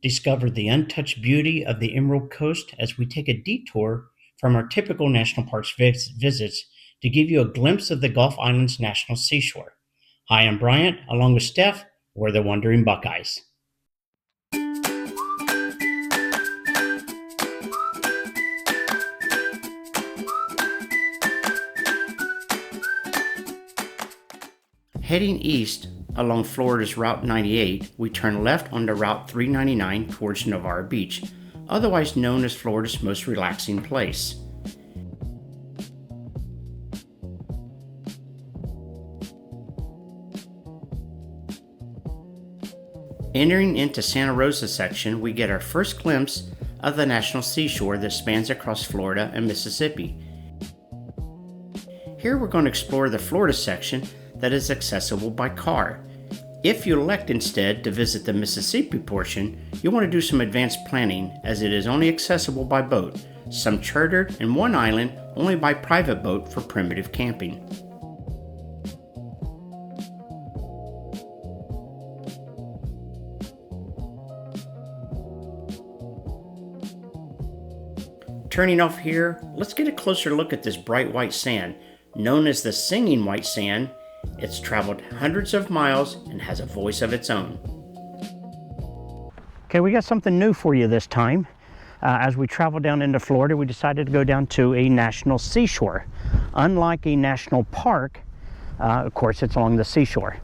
Discover the untouched beauty of the Emerald Coast as we take a detour from our typical national parks visits to give you a glimpse of the Gulf Islands National Seashore. Hi, I'm Bryant, along with Steph. We're the Wandering Buckeyes. Heading east along Florida's Route 98, we turn left onto Route 399 towards Navarre Beach, otherwise known as Florida's most relaxing place. Entering into Santa Rosa section, we get our first glimpse of the National Seashore that spans across Florida and Mississippi. Here we're going to explore the Florida section that is accessible by car. If you elect instead to visit the Mississippi portion, you'll want to do some advanced planning as it is only accessible by boat, some chartered, and one island only by private boat for primitive camping. Turning off here, let's get a closer look at this bright white sand. Known as the singing white sand, it's traveled hundreds of miles and has a voice of its own. Okay, we got something new for you this time. As we travel down into Florida, we decided to go down to a national seashore. Unlike a national park, of course, it's along the seashore.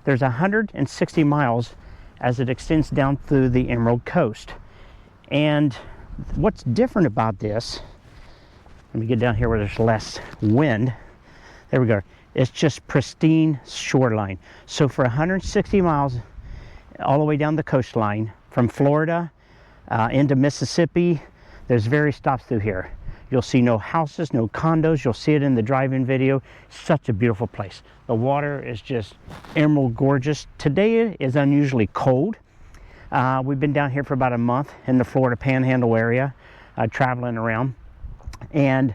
There's 160 miles as it extends down through the Emerald Coast. And what's different about this, let me get down here where there's less wind. There we go. It's just pristine shoreline. So for 160 miles, all the way down the coastline, from Florida into Mississippi, there's various stops through here. You'll see no houses, no condos. You'll see it in the drive-in video. Such a beautiful place. The water is just emerald gorgeous. Today is unusually cold. We've been down here for about a month in the Florida Panhandle area, traveling around. And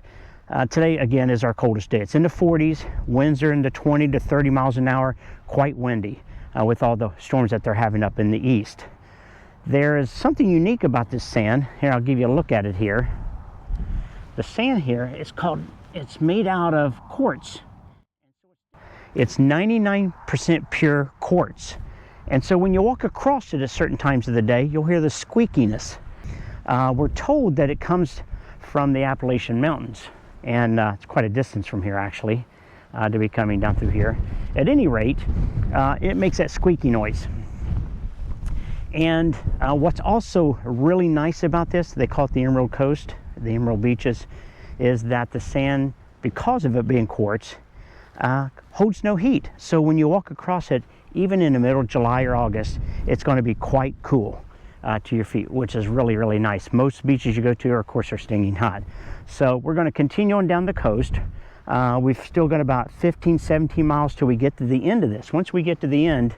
today, again, is our coldest day. It's in the 40s. Winds are in the 20 to 30 miles an hour. Quite windy with all the storms that they're having up in the east. There is something unique about this sand. Here, I'll give you a look at it here. The sand here is it's made out of quartz. It's 99% pure quartz. And so when you walk across it at certain times of the day, you'll hear the squeakiness. We're told that it comes from the Appalachian Mountains. And it's quite a distance from here, actually, to be coming down through here. At any rate, it makes that squeaky noise. And what's also really nice about this, they call it the Emerald Coast, the Emerald Beaches, is that the sand, because of it being quartz, holds no heat. So when you walk across it, even in the middle of July or August, it's going to be quite cool to your feet, which is really, really nice. Most beaches you go to, of course, are stinging hot. So we're going to continue on down the coast. We've still got about 15, 17 miles till we get to the end of this. Once we get to the end,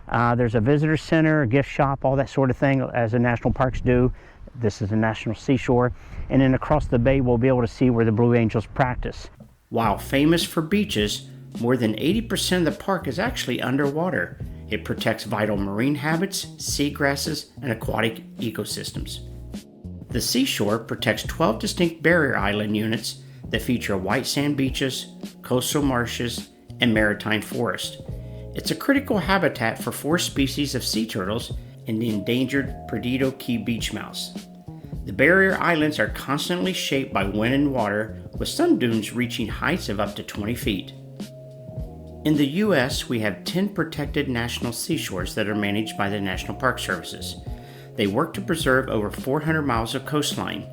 there's a visitor center, a gift shop, all that sort of thing, as the national parks do. This is the National Seashore. And then across the bay, we'll be able to see where the Blue Angels practice. While famous for beaches, more than 80% of the park is actually underwater. It protects vital marine habits, seagrasses, and aquatic ecosystems. The seashore protects 12 distinct barrier island units that feature white sand beaches, coastal marshes, and maritime forest. It's a critical habitat for 4 species of sea turtles and the endangered Perdido Key beach mouse. The barrier islands are constantly shaped by wind and water, with some dunes reaching heights of up to 20 feet. In the U.S., we have 10 protected national seashores that are managed by the National Park Services. They work to preserve over 400 miles of coastline.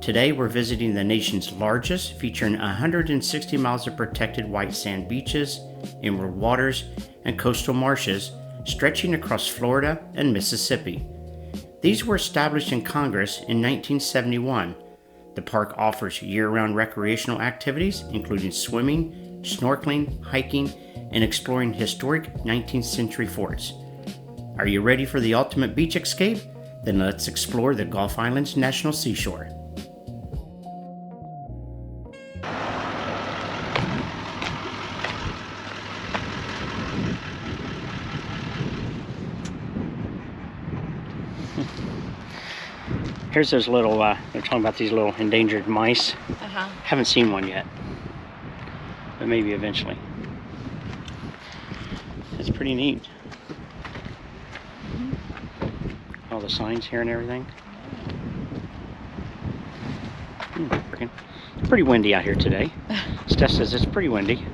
Today, we're visiting the nation's largest, featuring 160 miles of protected white sand beaches, emerald waters, and coastal marshes stretching across Florida and Mississippi. These were established in Congress in 1971. The park offers year-round recreational activities, including swimming, snorkeling, hiking, and exploring historic 19th century forts. Are you ready for the ultimate beach escape? Then let's explore the Gulf Islands National Seashore. Here's those little, they're talking about these little endangered mice. Haven't seen one yet, but maybe eventually. It's pretty neat. All the signs here and everything. It's pretty windy out here today. Steph says it's pretty windy.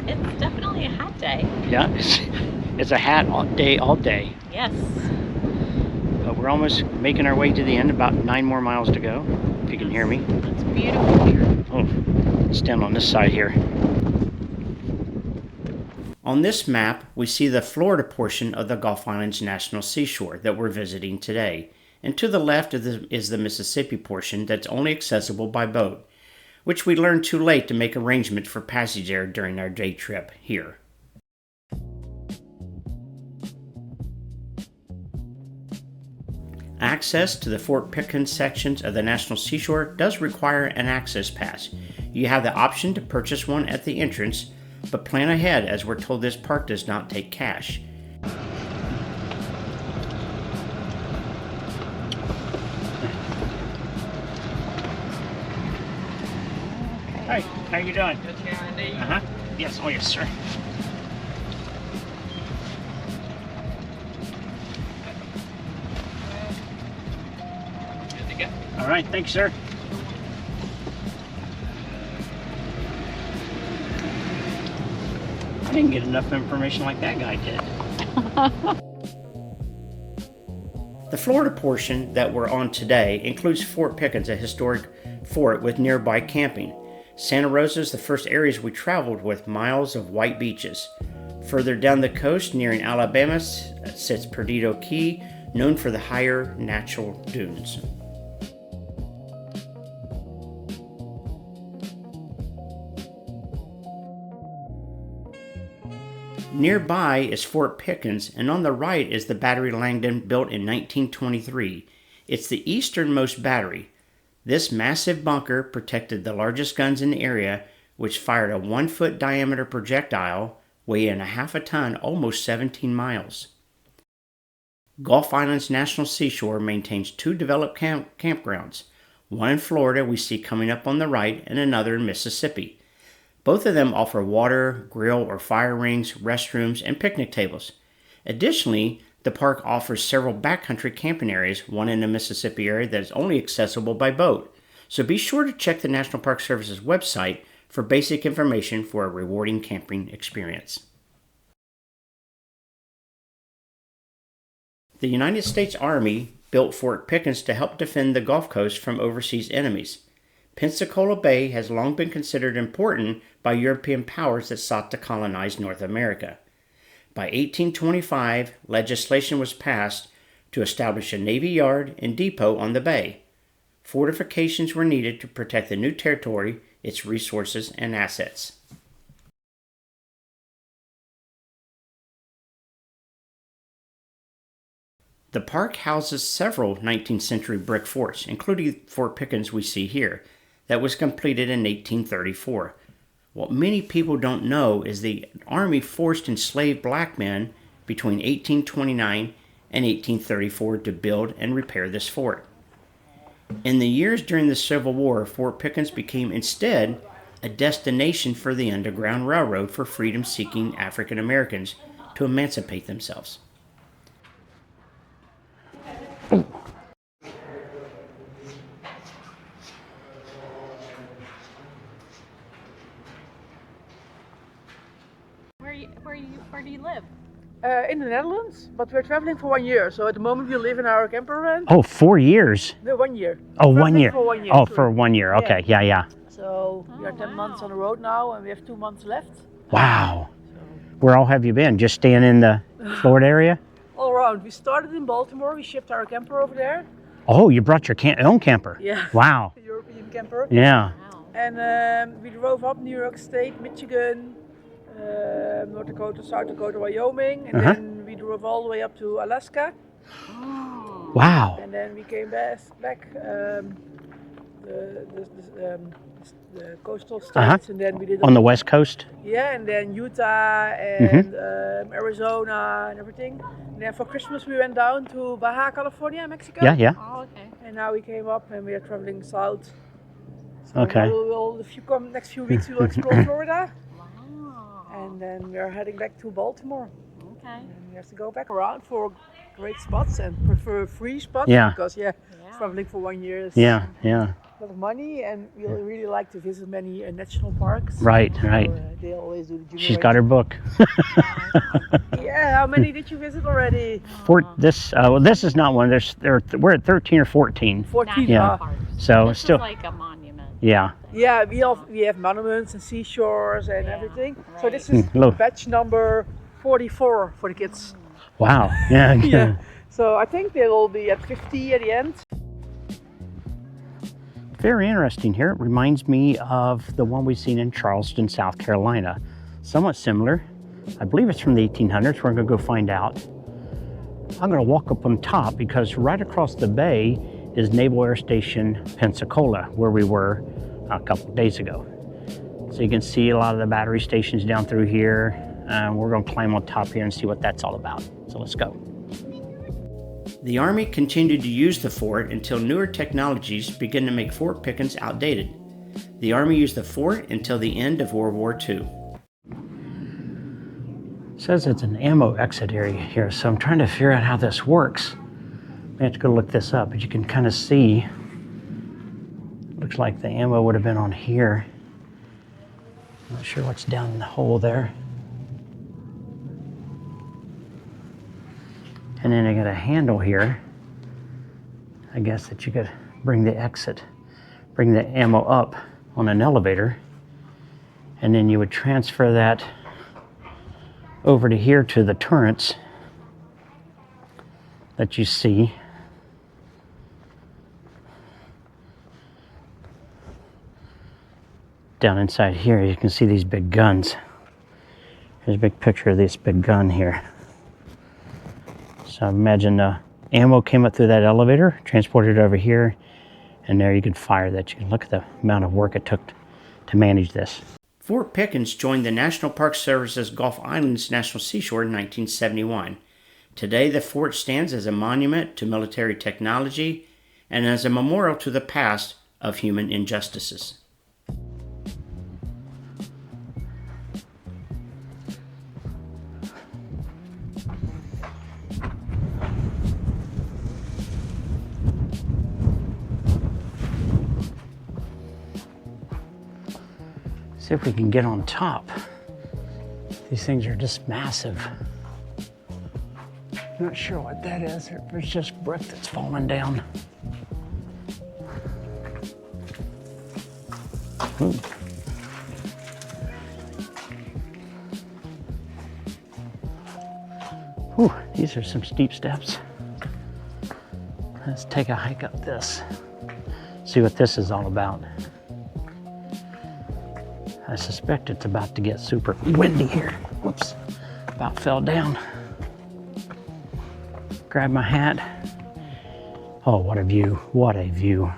It's definitely a hat day. Yeah, it's a hat all day. Yes. But we're almost making our way to the end, about 9 more miles to go, if you can hear me. It's beautiful here. Oh, let's stand on this side here. On this map, we see the Florida portion of the Gulf Islands National Seashore that we're visiting today. And to the left is the Mississippi portion that's only accessible by boat, which we learned too late to make arrangements for passage there during our day trip here. Access to the Fort Pickens sections of the National Seashore does require an access pass. You have the option to purchase one at the entrance, but plan ahead as we're told this park does not take cash. Hi, how you doing? Good, Yes, oh yes, sir. All right, thanks, sir. I didn't get enough information like that guy did. The Florida portion that we're on today includes Fort Pickens, a historic fort with nearby camping. Santa Rosa is the first areas we traveled with miles of white beaches. Further down the coast, nearing Alabama, sits Perdido Key, known for the higher natural dunes. Nearby is Fort Pickens, and on the right is the Battery Langdon, built in 1923. It's the easternmost battery. This massive bunker protected the largest guns in the area, which fired a 1-foot diameter projectile, weighing a half a ton, almost 17 miles. Gulf Islands National Seashore maintains 2 developed campgrounds, one in Florida we see coming up on the right, and another in Mississippi. Both of them offer water, grill or fire rings, restrooms, and picnic tables. Additionally, the park offers several backcountry camping areas, one in the Mississippi area that is only accessible by boat. So be sure to check the National Park Service's website for basic information for a rewarding camping experience. The United States Army built Fort Pickens to help defend the Gulf Coast from overseas enemies. Pensacola Bay has long been considered important by European powers that sought to colonize North America. By 1825, legislation was passed to establish a Navy yard and depot on the bay. Fortifications were needed to protect the new territory, its resources, and assets. The park houses several 19th century brick forts, including Fort Pickens we see here, that was completed in 1834. What many people don't know is the Army forced enslaved black men between 1829 and 1834 to build and repair this fort. In the years during the Civil War, Fort Pickens became instead a destination for the Underground Railroad for freedom-seeking African Americans to emancipate themselves. Where do you live? In the Netherlands, but we're traveling for 1 year. So at the moment we live in our camper van. Oh, 4 years? No, 1 year. Oh, 1 year. For 1 year. Oh, for 1 year. Okay, yeah. So we are 10 months on the road now, and we have 2 months left. Wow. Where all have you been? Just staying in the Florida area? All around. We started in Baltimore. We shipped our camper over there. Oh, you brought your own camper? Yeah. Wow. The European camper. Yeah. Wow. And we drove up New York State, Michigan, North Dakota, South Dakota, Wyoming, and then we drove all the way up to Alaska. Oh. Wow. And then we came back the coastal states, and then we did on the West Coast? Yeah, and then Utah and Arizona and everything. then for Christmas we went down to Baja California, Mexico. Yeah, yeah. Oh, okay. And now we came up and we are traveling south. So Okay. now next few weeks we will explore Florida. Wow. And then we are heading back to Baltimore. Okay. And we have to go back around for great spots and prefer free spots. Yeah. Because Yeah. traveling for 1 year is Yeah, yeah. a lot of money, and we really like to visit many national parks. Right, So, right. they always do the junior She's got her book. Yeah, how many did you visit already? This is not one. We're at 13 or 14. 14. Yeah. huh? Parks. So This still, is like a monument. yeah. Yeah, we have monuments and seashores and Yeah, everything. So right. this is Hello. batch number 44 for the kids. Wow. Yeah. Yeah. So I think they will be at 50 at the end. Very interesting here. It reminds me of the one we've seen in Charleston, South Carolina. Somewhat similar. I believe it's from the 1800s. We're going to go find out. I'm going to walk up on top because right across the bay is Naval Air Station Pensacola, where we were a couple of days ago. So you can see a lot of the battery stations down through here. We're going to climb on top here and see what that's all about. So let's go. The Army continued to use the fort until newer technologies began to make Fort Pickens outdated. The Army used the fort until the end of World War II. It says it's an ammo exit area here, so I'm trying to figure out how this works. I have to go look this up, but you can kind of see. Looks like the ammo would have been on here. Not sure what's down in the hole there. And then I got a handle here. I guess that you could bring the ammo up on an elevator. And then you would transfer that over to here to the turrets that you see. Down inside here, you can see these big guns. Here's a big picture of this big gun here. So imagine the ammo came up through that elevator, transported it over here, and there you could fire that. You can look at the amount of work it took to manage this. Fort Pickens joined the National Park Service's Gulf Islands National Seashore in 1971. Today, the fort stands as a monument to military technology and as a memorial to the past of human injustices. See if we can get on top. These things are just massive. Not sure what that is. It's just brick that's falling down. Ooh. Ooh, these are some steep steps. Let's take a hike up this. See what this is all about. I suspect it's about to get super windy here. Whoops, about fell down. Grab my hat. Oh, what a view, what a view.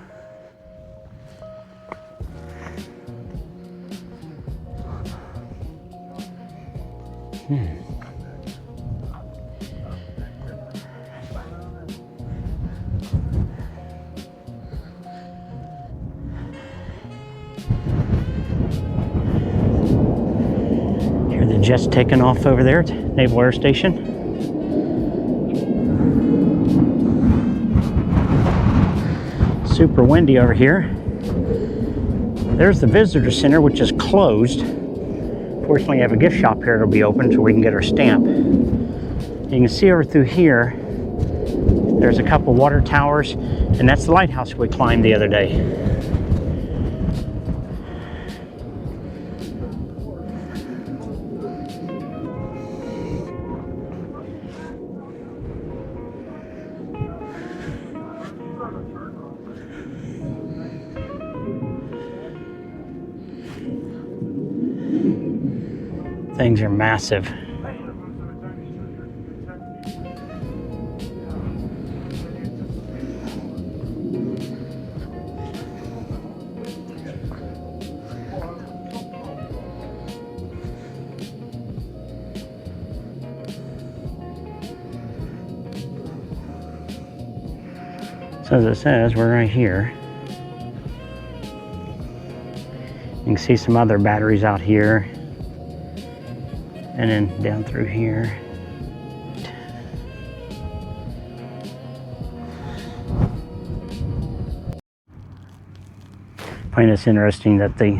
Hear the jets taking off over there at Naval Air Station. Super windy over here. There's the visitor center, which is closed. Fortunately, I have a gift shop here that'll be open so we can get our stamp. You can see over through here, there's a couple water towers, and that's the lighthouse we climbed the other day. Things are massive. So as it says, we're right here. You can see some other batteries out here. And then down through here. I find it's interesting that the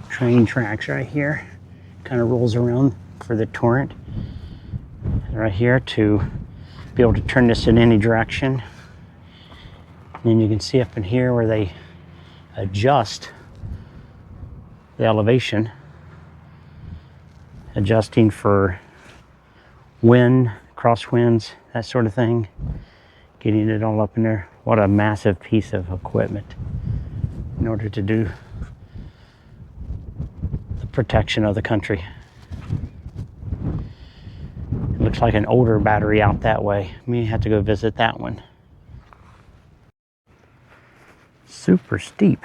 train tracks right here kind of rolls around for the torrent. Right here to be able to turn this in any direction. And then you can see up in here where they adjust the elevation, adjusting for wind, crosswinds, that sort of thing, getting it all up in there. What a massive piece of equipment in order to do the protection of the country. It looks like an older battery out that way. May have to go visit that one. Super steep.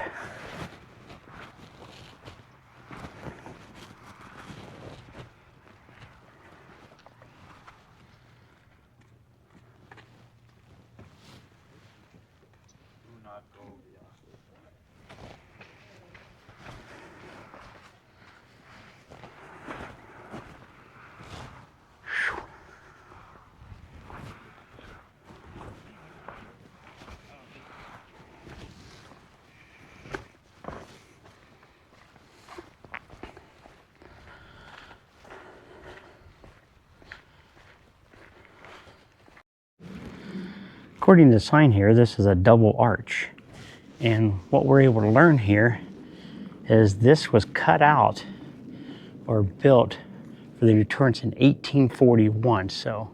According to the sign here, this is a double arch. And what we're able to learn here is this was cut out or built for the deterrence in 1841. So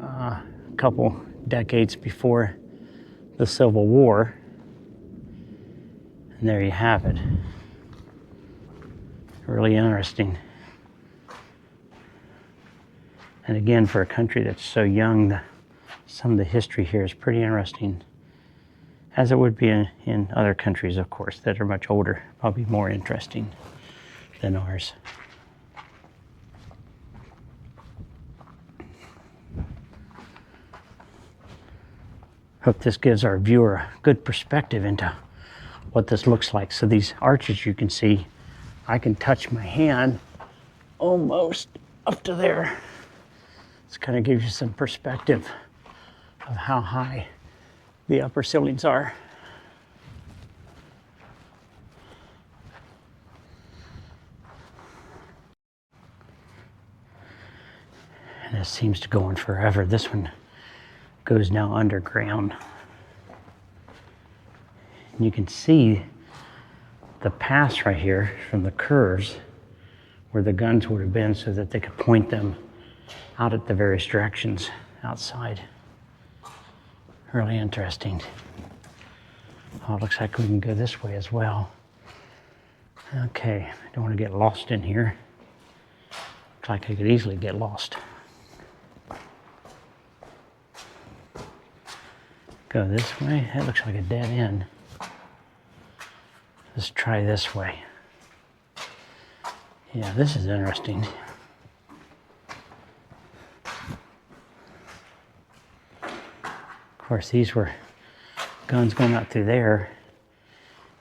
a couple decades before the Civil War. And there you have it. Really interesting. And again, for a country that's so young, some of the history here is pretty interesting, as it would be in other countries, of course, that are much older, probably more interesting than ours. Hope this gives our viewer a good perspective into what this looks like. So these arches, you can see, I can touch my hand almost up to there. This kind of gives you some perspective of how high the upper ceilings are. And this seems to go on forever. This one goes now underground. And you can see the pass right here from the curves where the guns would have been so that they could point them out at the various directions outside. Really interesting. Oh, it looks like we can go this way as well. Okay, I don't want to get lost in here. Looks like I could easily get lost. Go this way. That looks like a dead end. Let's try this way. Yeah, this is interesting. Of course, these were guns going out through there,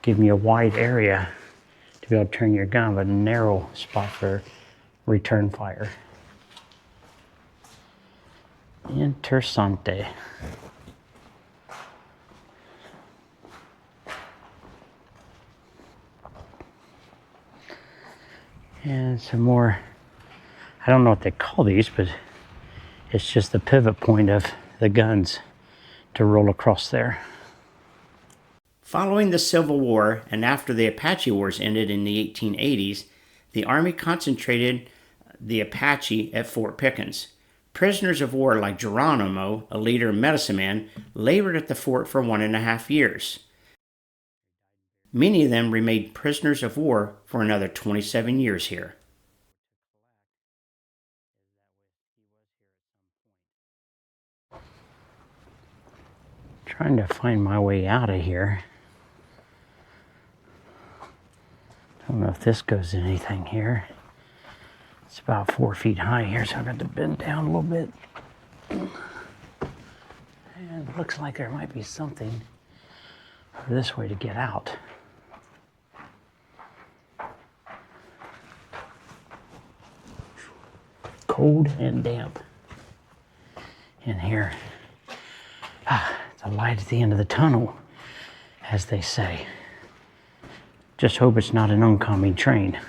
giving you a wide area to be able to turn your gun, but a narrow spot for return fire. Interessante. And some more, I don't know what they call these, but it's just the pivot point of the guns to roll across there. Following the Civil War and after the Apache Wars ended in the 1880s, the Army concentrated the Apache at Fort Pickens. Prisoners of war like Geronimo, a leader and medicine man, labored at the fort for 1.5 years. Many of them remained prisoners of war for another 27 years here. Trying to find my way out of here. Don't know if this goes in anything here. It's about 4 feet high here, so I've got to bend down a little bit. And it looks like there might be something this way to get out. Cold and damp in here. It's a light at the end of the tunnel, as they say. Just hope it's not an oncoming train.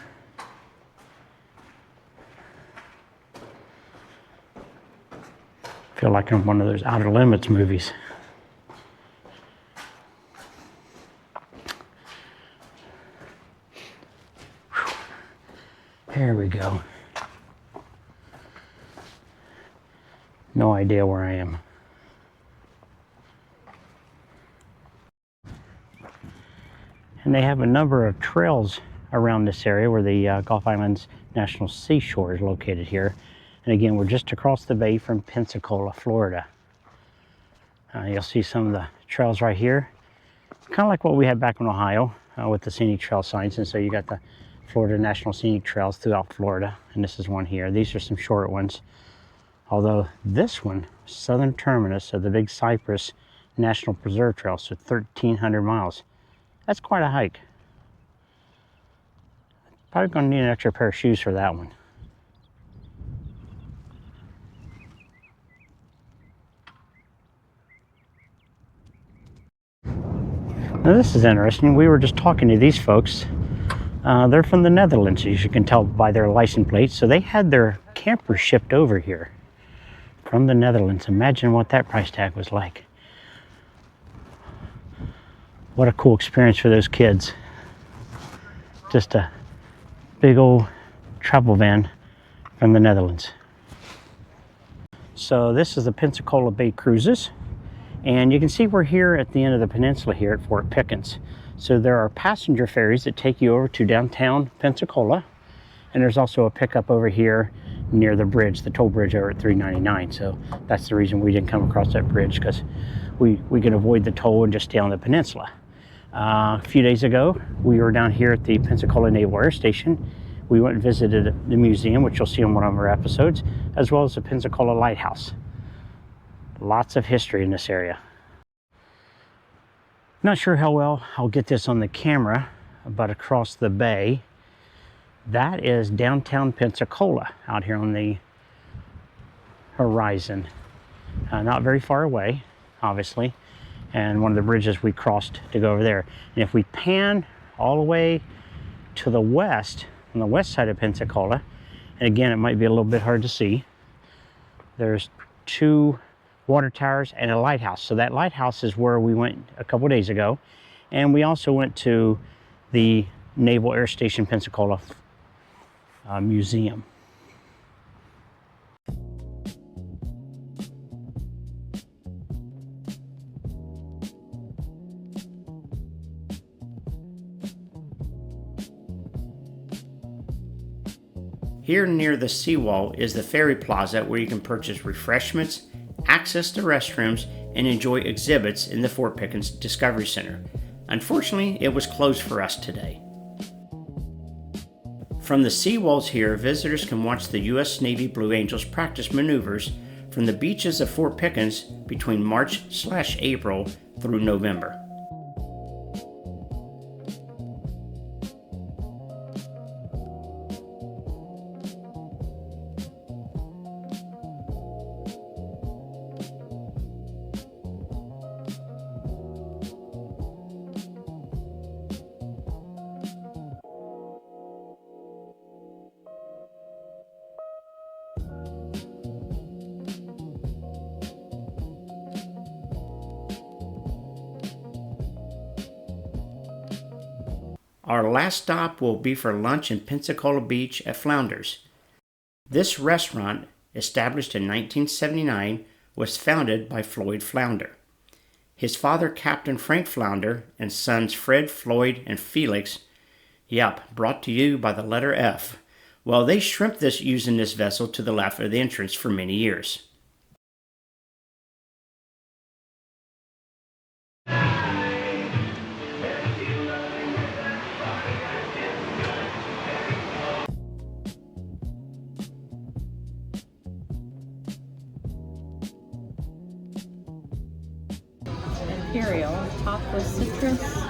Feel like I'm one of those Outer Limits movies. Whew. There we go. No idea where I am. And they have a number of trails around this area where the Gulf Islands National Seashore is located here. And again, we're just across the bay from Pensacola, Florida. You'll see some of the trails right here. Kind of like what we had back in Ohio with the scenic trail signs. And so you got the Florida National Scenic Trails throughout Florida. And this is one here. These are some short ones. Although this one, southern terminus of the Big Cypress National Preserve Trail, so 1,300 miles. That's quite a hike. Probably going to need an extra pair of shoes for that one. Now this is interesting. We were just talking to these folks. They're from the Netherlands, as you can tell by their license plates. So they had their campers shipped over here from the Netherlands. Imagine what that price tag was like. What a cool experience for those kids. Just a big old travel van from the Netherlands. So this is the Pensacola Bay Cruises. And you can see we're here at the end of the peninsula here at Fort Pickens. So there are passenger ferries that take you over to downtown Pensacola. And there's also a pickup over here near the bridge, the toll bridge over at 399. So that's the reason we didn't come across that bridge, because we could avoid the toll and just stay on the peninsula. A few days ago, we were down here at the Pensacola Naval Air Station. We went and visited the museum, which you'll see in one of our episodes, as well as the Pensacola Lighthouse. Lots of history in this area. Not sure how well I'll get this on the camera, but across the bay, that is downtown Pensacola out here on the horizon. Not very far away, obviously, and one of the bridges we crossed to go over there. And if we pan all the way to the west, on the west side of Pensacola, and again, it might be a little bit hard to see, there's two water towers and a lighthouse. So that lighthouse is where we went a couple days ago. And we also went to the Naval Air Station Pensacola Museum. Here near the seawall is the ferry plaza where you can purchase refreshments, access to restrooms, and enjoy exhibits in the Fort Pickens Discovery Center. Unfortunately, it was closed for us today. From the seawalls here, visitors can watch the U.S. Navy Blue Angels practice maneuvers from the beaches of Fort Pickens between March/April through November. Our last stop will be for lunch in Pensacola Beach at Flounders. This restaurant, established in 1979, was founded by Floyd Flounder. His father, Captain Frank Flounder, and sons Fred, Floyd, and Felix, brought to you by the letter F. Well, they shrimped this using this vessel to the left of the entrance for many years. imperial, topped with citrus.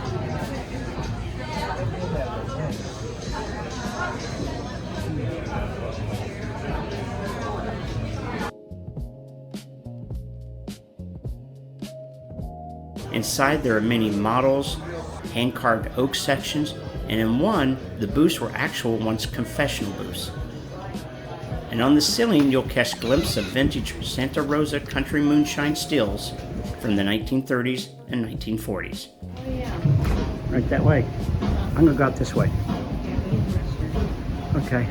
Inside there are many models, hand-carved oak sections, and in one, the booths were actual once confessional booths. And on the ceiling, you'll catch glimpses of vintage Santa Rosa country moonshine stills from the 1930s and 1940s. Oh yeah. Right that way. I'm gonna go out this way. Okay.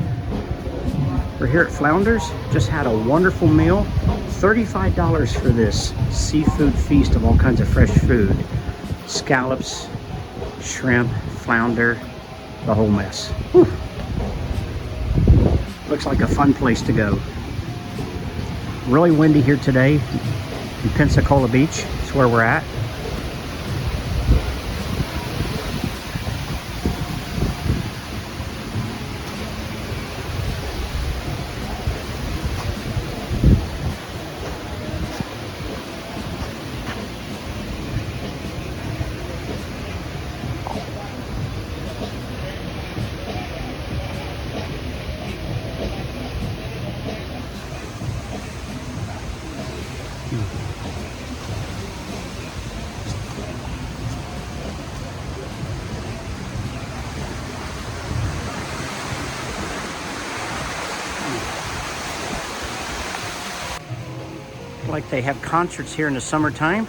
We're here at Flounders. Just had a wonderful meal. $35 for this seafood feast of all kinds of fresh food. Scallops, shrimp, flounder, the whole mess. Whew. Looks like a fun place to go. Really windy here today in Pensacola Beach. That's where we're at. Like they have concerts here in the summertime,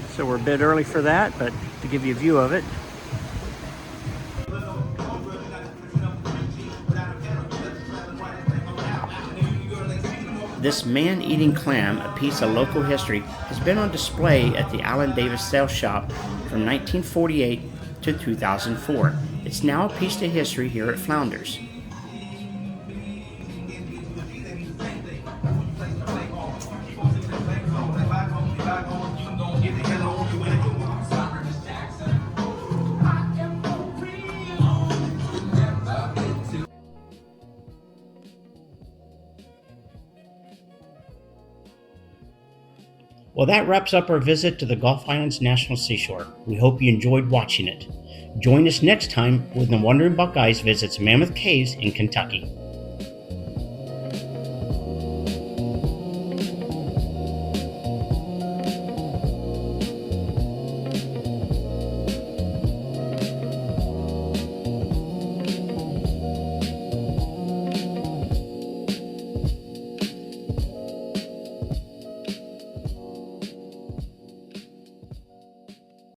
so we're a bit early for that, but to give you a view of it. This man-eating clam, a piece of local history, has been on display at the Allen Davis Sales Shop from 1948 to 2004. It's now a piece of history here at Flounders. Well, that wraps up our visit to the Gulf Islands National Seashore. We hope you enjoyed watching it. Join us next time when the Wandering Buckeyes visits Mammoth Caves in Kentucky.